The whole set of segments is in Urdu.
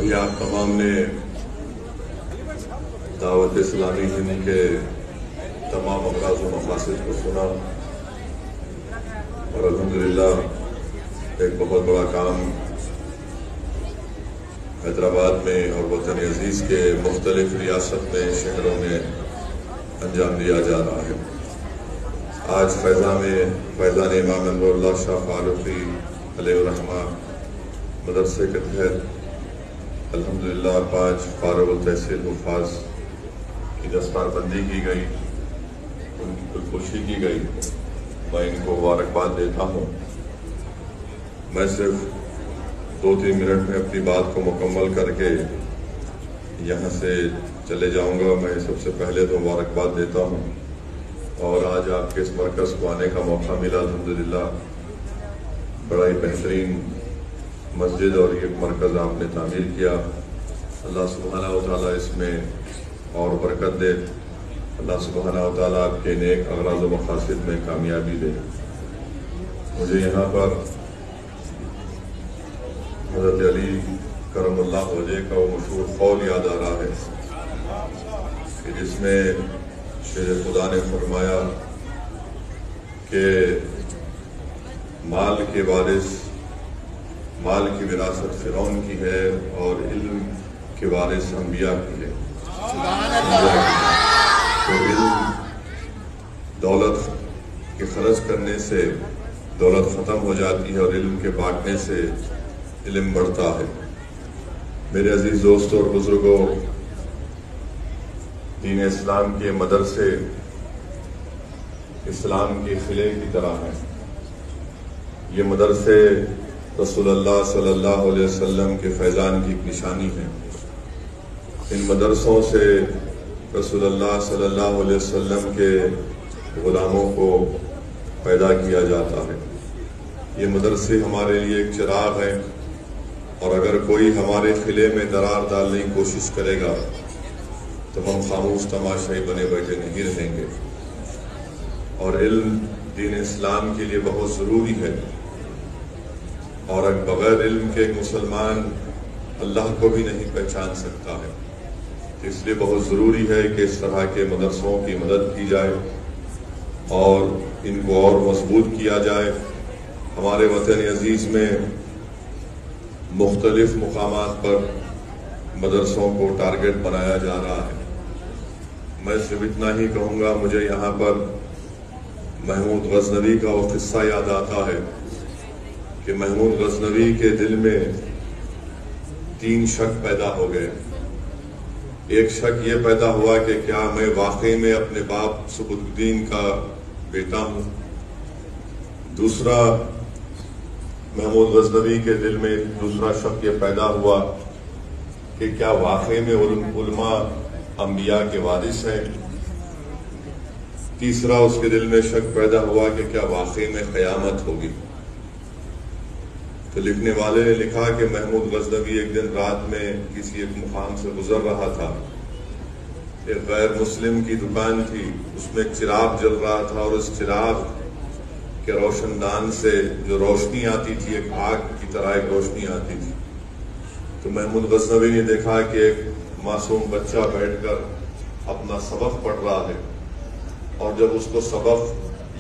ابھی آپ تمام نے دعوت اسلامی ہند کے تمام امراض و مقاصد کو سنا اور الحمدللہ ایک بہت بڑا کام حیدرآباد میں اور وطن عزیز کے مختلف ریاست میں شہروں میں انجام دیا جا رہا ہے۔ آج فیضان میں فیضان امام انور اللہ شاہ فاروقی علیہ الرحمہ مدرسے کے تحت الحمدللہ 5 فارغ التحصیل حفاظ کی دستار بندی کی گئی، ان کی خوشی کی گئی۔ میں ان کو مبارکباد دیتا ہوں۔ میں صرف 2-3 منٹ میں اپنی بات کو مکمل کر کے یہاں سے چلے جاؤں گا۔ میں سب سے پہلے تو مبارکباد دیتا ہوں، اور آج آپ کے اس مرکز کو آنے کا موقع ملا الحمدللہ۔ بڑا ہی بہترین مسجد اور یہ مرکز آپ نے تعمیر کیا۔ اللہ سبحانہ و تعالیٰ اس میں اور برکت دے۔ اللہ سبحانہ و تعالیٰ آپ کے نیک اغراض و مقاصد میں کامیابی دے۔ مجھے یہاں پر حضرت علی کرم اللہ وجہ کا وہ مشہور قول یاد آ رہا ہے کہ جس میں شیر خدا نے فرمایا کہ مال کے وارث، مال کی وراثت فرعون کی ہے اور علم کے وارث انبیاء کی ہے۔ تو علم دولت کے خرچ کرنے سے دولت ختم ہو جاتی ہے اور علم کے بانٹنے سے علم بڑھتا ہے۔ میرے عزیز دوستوں اور بزرگوں، دین اسلام کے مدرسے اسلام کے قلعے کی طرح ہیں۔ یہ مدرسے رسول اللہ صلی اللہ علیہ وسلم کے فیضان کی ایک نشانی ہے۔ ان مدرسوں سے رسول اللہ صلی اللہ علیہ وسلم کے غلاموں کو پیدا کیا جاتا ہے۔ یہ مدرسے ہمارے لیے ایک چراغ ہیں، اور اگر کوئی ہمارے قلعے میں درار ڈالنے کی کوشش کرے گا تو ہم خاموش تماشائی بنے بیٹھے نہیں رہیں گے۔ اور علم دین اسلام کے لیے بہت ضروری ہے، اور بغیر علم کے ایک مسلمان اللہ کو بھی نہیں پہچان سکتا ہے۔ اس لیے بہت ضروری ہے کہ اس طرح کے مدرسوں کی مدد کی جائے اور ان کو اور مضبوط کیا جائے۔ ہمارے وطن عزیز میں مختلف مقامات پر مدرسوں کو ٹارگٹ بنایا جا رہا ہے۔ میں صرف اتنا ہی کہوں گا، مجھے یہاں پر محمود غزنوی کا وہ قصہ یاد آتا ہے کہ محمود غزنوی کے دل میں 3 شک پیدا ہو گئے۔ ایک شک یہ پیدا ہوا کہ کیا میں واقعی میں اپنے باپ سبکت الدین کا بیٹا ہوں۔ دوسرا، محمود غزنوی کے دل میں دوسرا شک یہ پیدا ہوا کہ کیا واقعی میں علماء انبیاء کے وارث ہیں۔ تیسرا، اس کے دل میں شک پیدا ہوا کہ کیا واقعی میں قیامت ہوگی۔ تو لکھنے والے نے لکھا کہ محمود غزنوی ایک دن رات میں کسی ایک مقام سے گزر رہا تھا۔ ایک غیر مسلم کی دکان تھی، اس میں ایک چراغ جل رہا تھا، اور اس چراغ کے روشن دان سے جو روشنی آتی تھی ایک آگ کی طرح ایک روشنی آتی تھی۔ تو محمود غزنوی نے دیکھا کہ ایک معصوم بچہ بیٹھ کر اپنا سبق پڑھ رہا ہے، اور جب اس کو سبق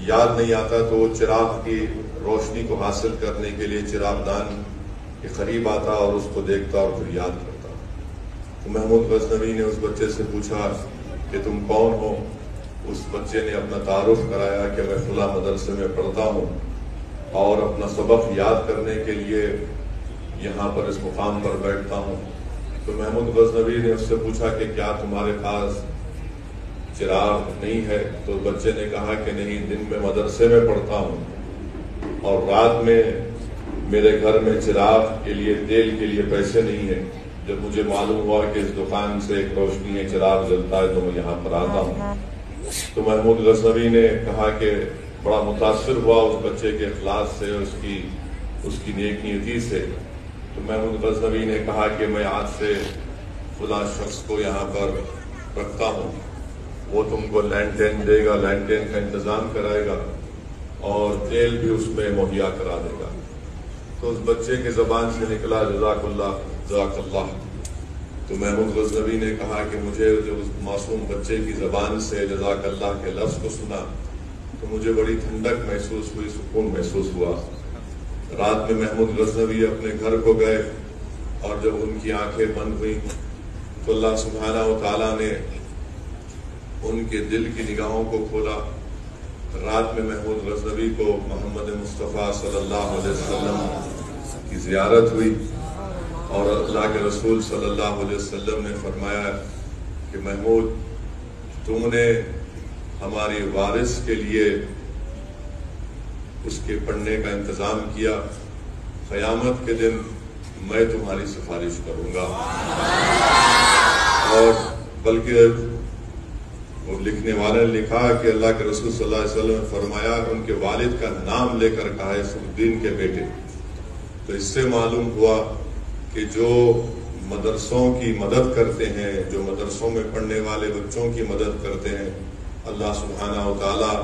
یاد نہیں آتا تو وہ چراغ کی روشنی کو حاصل کرنے کے لیے چراغ دان کے قریب آتا اور اس کو دیکھتا اور پھر یاد کرتا۔ تو محمود غزنوی نے اس بچے سے پوچھا کہ تم کون ہو؟ اس بچے نے اپنا تعارف کرایا کہ میں فلاں مدرسے میں پڑھتا ہوں اور اپنا سبق یاد کرنے کے لیے یہاں پر اس مقام پر بیٹھتا ہوں۔ تو محمود غزنوی نے اس سے پوچھا کہ کیا تمہارے پاس چراغ نہیں ہے؟ تو بچے نے کہا کہ نہیں، دن میں مدرسے میں پڑھتا ہوں اور رات میں میرے گھر میں چراغ کے لیے تیل کے لیے پیسے نہیں ہیں۔ جب مجھے معلوم ہوا کہ اس دکان سے ایک روشنی ہے، چراغ جلتا ہے، تو میں یہاں پر آتا ہوں۔ تو محمود غزنوی نے کہا کہ بڑا متاثر ہوا اس بچے کے اخلاص سے، اس کی نیک نیتی سے۔ تو محمود غزنوی نے کہا کہ میں آج سے فلاں شخص کو یہاں پر رکھتا ہوں، وہ تم کو لینٹین دے گا، لینٹین کا انتظام کرائے گا اور تیل بھی اس میں مہیا کرا دے گا۔ تو اس بچے کی زبان سے نکلا جزاک اللہ جزاک اللہ۔ تو محمود غزنوی نے کہا کہ مجھے جو اس معصوم بچے کی زبان سے جزاک اللہ کے لفظ کو سنا تو مجھے بڑی ٹھنڈک محسوس ہوئی، سکون محسوس ہوا۔ رات میں محمود غزنوی اپنے گھر کو گئے اور جب ان کی آنکھیں بند ہوئیں تو اللہ سبحانہ و تعالیٰ نے ان کے دل کی نگاہوں کو کھولا۔ رات میں محمود غزنوی کو محمد مصطفیٰ صلی اللہ علیہ وسلم کی زیارت ہوئی اور اللہ کے رسول صلی اللہ علیہ وسلم نے فرمایا کہ محمود تم نے ہماری وارث کے لیے اس کے پڑھنے کا انتظام کیا، قیامت کے دن میں تمہاری سفارش کروں گا۔ اور بلکہ وہ لکھنے والے نے لکھا کہ اللہ کے رسول صلی اللہ علیہ وسلم نے فرمایا ان کے والد کا نام لے کر کہا ہے سعودین کے بیٹے۔ تو اس سے معلوم ہوا کہ جو مدرسوں کی مدد کرتے ہیں، جو مدرسوں میں پڑھنے والے بچوں کی مدد کرتے ہیں، اللہ سبحانہ و تعالیٰ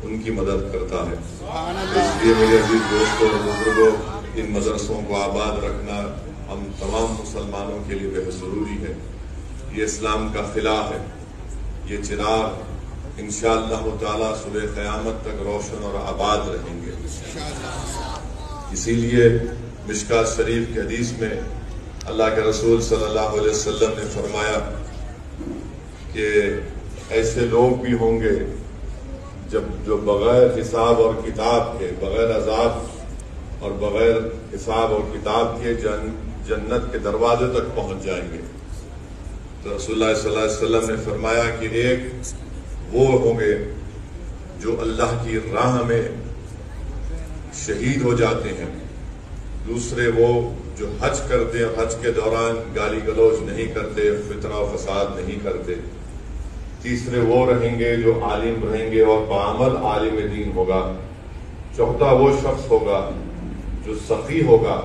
ان کی مدد کرتا ہے۔ اس لیے میرے عزیز دوستوں اور بزرگوں، ان مدرسوں کو آباد رکھنا ہم تمام مسلمانوں کے لیے بہت ضروری ہے۔ یہ اسلام کا خلا ہے، یہ چراغ انشاءاللہ تعالیٰ صبح قیامت تک روشن اور آباد رہیں گے۔ اسی لیے مشکات شریف کی حدیث میں اللہ کے رسول صلی اللہ علیہ وسلم نے فرمایا کہ ایسے لوگ بھی ہوں گے جو بغیر حساب اور کتاب کے، بغیر عذاب اور بغیر حساب اور کتاب کے جنت کے دروازے تک پہنچ جائیں گے۔ تو رسول اللہ صلی اللہ علیہ وسلم نے فرمایا کہ ایک وہ ہوں گے جو اللہ کی راہ میں شہید ہو جاتے ہیں، دوسرے وہ جو حج کرتے ہیں، حج کے دوران گالی گلوچ نہیں کرتے، فتنہ و فساد نہیں کرتے، تیسرے وہ رہیں گے جو عالم رہیں گے اور بعمل عالم دین ہوگا، چوتھا وہ شخص ہوگا جو سخی ہوگا،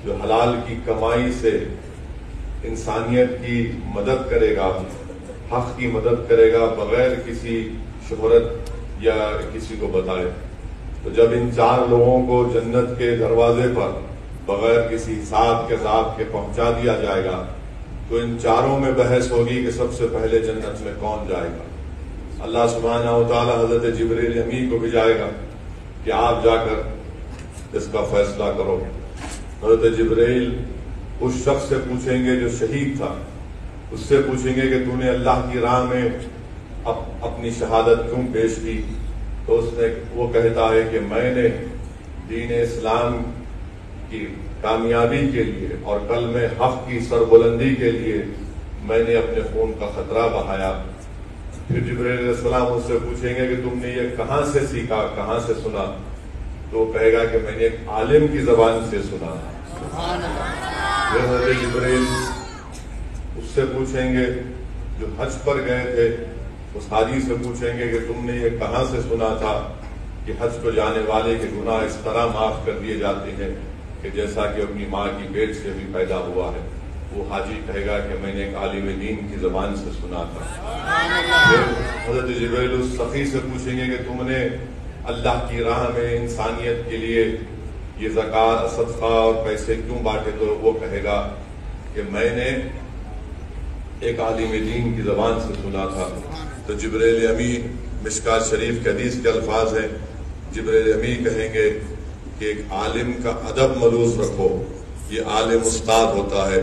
جو حلال کی کمائی سے انسانیت کی مدد کرے گا، حق کی مدد کرے گا بغیر کسی شہرت یا کسی کو بتائے۔ تو جب ان چار لوگوں کو جنت کے دروازے پر بغیر کسی حساب کے ذات کے پہنچا دیا جائے گا تو ان چاروں میں بحث ہوگی کہ سب سے پہلے جنت میں کون جائے گا۔ اللہ سبحانہ و تعالی حضرت جبریل امی کو بھیجائے گا کہ آپ جا کر اس کا فیصلہ کرو۔ حضرت جبریل اس شخص سے پوچھیں گے جو شہید تھا، اس سے پوچھیں گے کہ تو نے اللہ کی راہ میں اپنی شہادت کیوں پیش کی؟ تو وہ کہتا ہے کہ میں نے دین اسلام کی کامیابی کے لیے اور کلمہ حق کی سربلندی کے لیے میں نے اپنے خون کا خطرہ بہایا۔ پھر جبرائیل علیہ السلام اس سے پوچھیں گے کہ تم نے یہ کہاں سے سیکھا، کہاں سے سنا؟ تو وہ کہے گا کہ میں نے ایک عالم کی زبان سے سنا۔ حضرت جبرائیل اس سے پوچھیں گے جو حج پر گئے تھے، اس حاجی سے پوچھیں گے کہ تم نے یہ کہاں سے سنا تھا کہ حج کو جانے والے کے گناہ اس طرح معاف کر دیے جاتے ہیں کہ جیسا کہ اپنی ماں کی پیٹ سے بھی پیدا ہوا ہے؟ وہ حاجی کہے گا کہ میں نے ایک عالم دین کی زبان سے سنا تھا۔ پھر حضرت جبرائیل اس سخی سے پوچھیں گے کہ تم نے اللہ کی راہ میں انسانیت کے لیے یہ زکوٰۃ، صدقہ اور پیسے کیوں بانٹے؟ تو وہ کہے گا کہ میں نے ایک عالم دین کی زبان سے سنا تھا۔ تو جبرائیل امی، مشکات شریف کے حدیث کے الفاظ ہیں، جبرائیل امی کہیں گے کہ ایک عالم کا ادب ملوث رکھو، یہ عالم استاد ہوتا ہے۔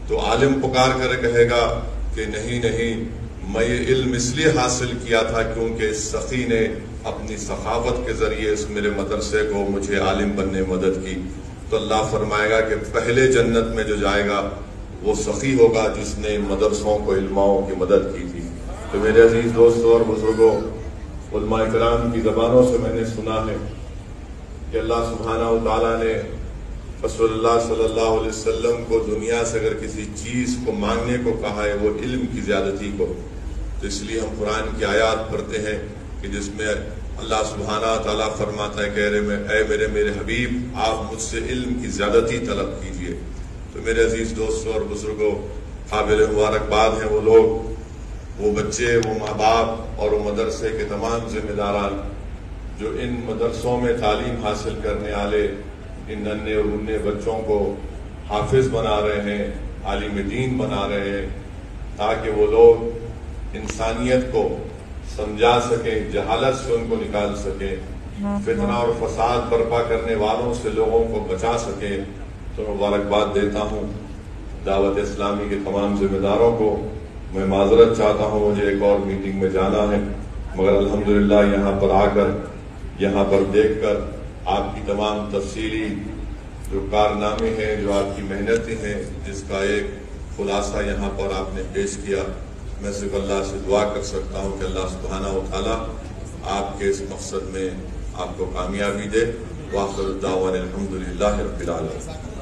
تو عالم پکار کر کہے گا کہ نہیں نہیں، میں یہ علم اس لیے حاصل کیا تھا کیونکہ اس سخی نے اپنی سخاوت کے ذریعے اس میرے مدرسے کو، مجھے عالم بننے میں مدد کی۔ تو اللہ فرمائے گا کہ پہلے جنت میں جو جائے گا وہ سخی ہوگا جس نے مدرسوں کو، علماؤں کی مدد کی تھی۔ تو میرے عزیز دوستوں اور بزرگوں، علماء کرام کی زبانوں سے میں نے سنا ہے کہ اللہ سبحانہ و تعالیٰ نے رسول اللہ صلی اللہ علیہ وسلم کو دنیا سے اگر کسی چیز کو مانگنے کو کہا ہے وہ علم کی زیادتی کو، تو اس لیے ہم قرآن کی آیات پڑھتے ہیں کہ جس میں اللہ سبحانہ و تعالیٰ فرماتا ہے کہ اے میرے حبیب، آپ مجھ سے علم کی زیادتی طلب کیجئے۔ تو میرے عزیز دوستوں اور بزرگوں، قابل مبارکباد ہیں وہ لوگ، وہ بچے، وہ ماں باپ اور وہ مدرسے کے تمام ذمہ داران جو ان مدرسوں میں تعلیم حاصل کرنے والے ان ننھے اور منھے بچوں کو حافظ بنا رہے ہیں، عالم دین بنا رہے ہیں تاکہ وہ لوگ انسانیت کو سمجھا سکیں، جہالت سے ان کو نکال سکیں، فتنہ اور فساد برپا کرنے والوں سے لوگوں کو بچا سکیں۔ تو مبارکباد دیتا ہوں دعوت اسلامی کے تمام ذمہ داروں کو۔ میں معذرت چاہتا ہوں، مجھے ایک اور میٹنگ میں جانا ہے، مگر الحمدللہ یہاں پر آ کر، یہاں پر دیکھ کر آپ کی تمام تفصیلی جو کارنامے ہیں، جو آپ کی محنتیں ہیں، جس کا ایک خلاصہ یہاں پر آپ نے پیش کیا، میں صرف اللہ سے دعا کر سکتا ہوں کہ اللہ سبحانہ و تعالیٰ آپ کے اس مقصد میں آپ کو کامیابی دے۔ وآخر دعوانا الحمدللہ رب العالمین۔